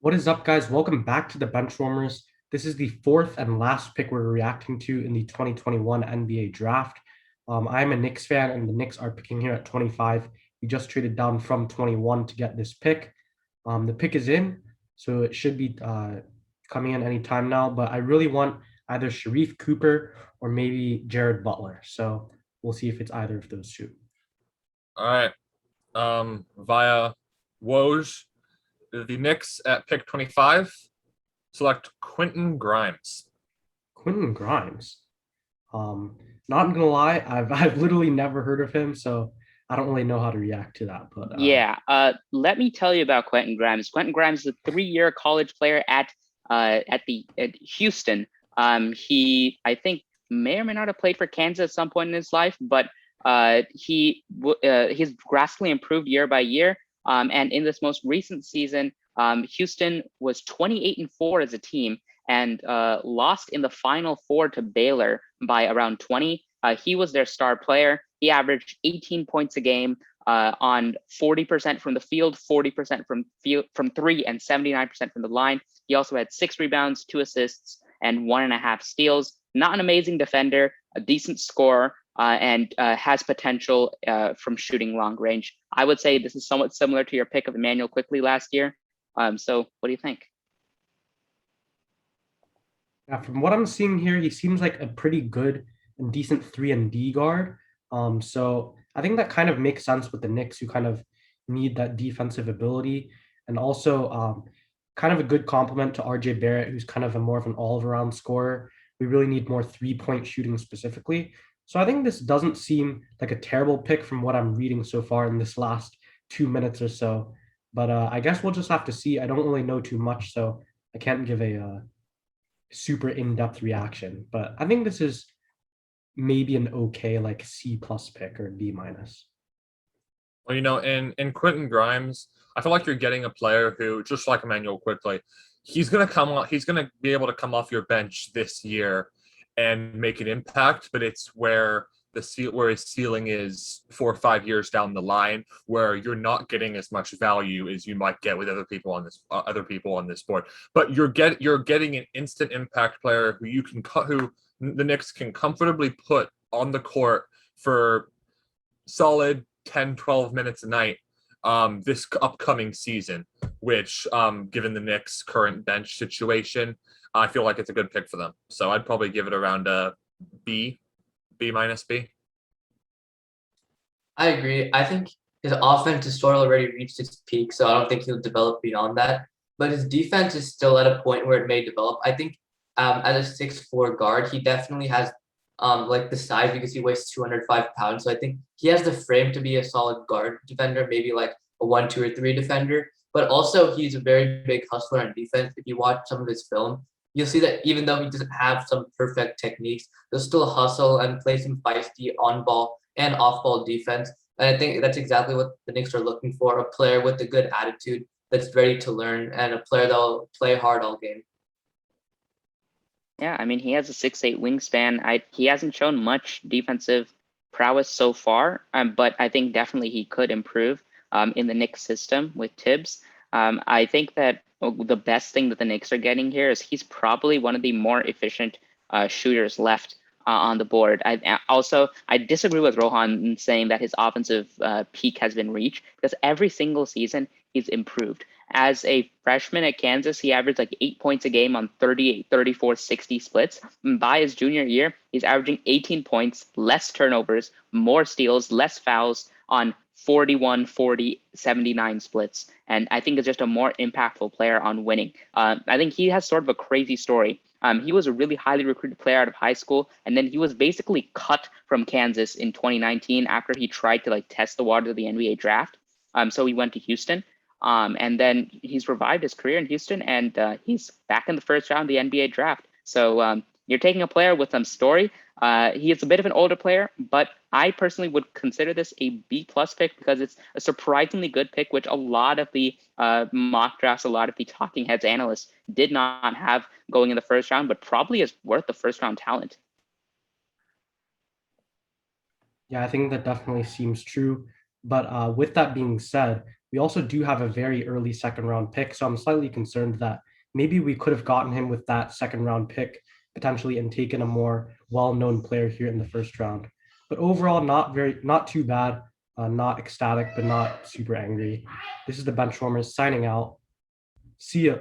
What is up, guys? Welcome back to the Benchwarmers. This is the fourth and last pick we're reacting to in the 2021 NBA draft. I'm a Knicks fan, and the Knicks are picking here at 25. We just traded down from 21 to get this pick. The pick is in, so it should be coming in any time now. But I really want either Sharif Cooper or maybe Jared Butler. So we'll see if it's either of those two. All right. Via Woj, the Knicks at pick 25 select Quentin Grimes. Quentin Grimes. Um, Not gonna lie, I've literally never heard of him, so I don't really know how to react to that. But Yeah, let me tell you about Quentin Grimes. Quentin Grimes is a three-year college player at Houston. I think may or may not have played for Kansas at some point in his life, but he's drastically improved year by year. And in this most recent season, Houston was 28-4 as a team and lost in the Final Four to Baylor by around 20. He was their star player. He averaged 18 points a game on 40% from the field, 40% from three, and 79% from the line. He also had 6 rebounds, 2 assists, and 1.5 steals. Not an amazing defender, a decent scorer, and has potential from shooting long range. I would say this is somewhat similar to your pick of Emmanuel Quickly last year. So what do you think? yeah, from what I'm seeing here, he seems like a pretty good and decent 3 and D guard. So I think that kind of makes sense with the Knicks, who kind of need that defensive ability, and also kind of a good complement to RJ Barrett, who's kind of a more of an all-around scorer. We really need more three-point shooting specifically. So I think this doesn't seem like a terrible pick from what I'm reading so far in this last 2 minutes or so. But I guess we'll just have to see. I don't really know too much, so I can't give a super in-depth reaction. But I think this is maybe an okay like C plus pick or D minus. Well, in Quentin Grimes, I feel like you're getting a player who, just like Emmanuel Quickly, he's gonna be able to come off your bench this year and make an impact, but it's where his ceiling is 4 or 5 years down the line, where you're not getting as much value as you might get with other people on this board. But you're getting an instant impact player who the Knicks can comfortably put on the court for solid 10, 12 minutes a night this upcoming season, which, given the Knicks' current bench situation, I feel like it's a good pick for them. So I'd probably give it around a B, B minus B. I agree. I think his offense has sort of already reached its peak, so I don't think he'll develop beyond that. But his defense is still at a point where it may develop. I think as a 6'4" guard, he definitely has like the size because he weighs 205 pounds. So I think he has the frame to be a solid guard defender, maybe like a 1, 2, or 3 defender. But also he's a very big hustler on defense. If you watch some of his film, you'll see that even though he doesn't have some perfect techniques, he'll still hustle and play some feisty on ball and off ball defense. And I think that's exactly what the Knicks are looking for, a player with a good attitude that's ready to learn and a player that'll play hard all game. Yeah, I mean, he has a 6'8" wingspan. He hasn't shown much defensive prowess so far, but I think definitely he could improve in the Knicks system with Tibbs. I think that the best thing that the Knicks are getting here is he's probably one of the more efficient shooters left on the board. I disagree with Rohan in saying that his offensive peak has been reached, because every single season he's improved. As a freshman at Kansas, he averaged like 8 points a game on 38, 34, 60 splits. And by his junior year, he's averaging 18 points, less turnovers, more steals, less fouls on 41, 40, 79 splits. And I think is just a more impactful player on winning. I think he has sort of a crazy story. He was a really highly recruited player out of high school, and then he was basically cut from Kansas in 2019 after he tried to like test the water of the NBA draft. So he went to Houston. And then he's revived his career in Houston, and he's back in the first round of the NBA draft. So you're taking a player with some story. He is a bit of an older player, but I personally would consider this a B plus pick because it's a surprisingly good pick, which a lot of the mock drafts, a lot of the talking heads analysts did not have going in the first round, but probably is worth the first round talent. Yeah, I think that definitely seems true. But with that being said, We also do have a very early second round pick, so I'm slightly concerned that maybe we could have gotten him with that second round pick potentially and taken a more well-known player here in the first round. But overall, not too bad. Not ecstatic, but not super angry. This is the Benchwarmers signing out. See ya.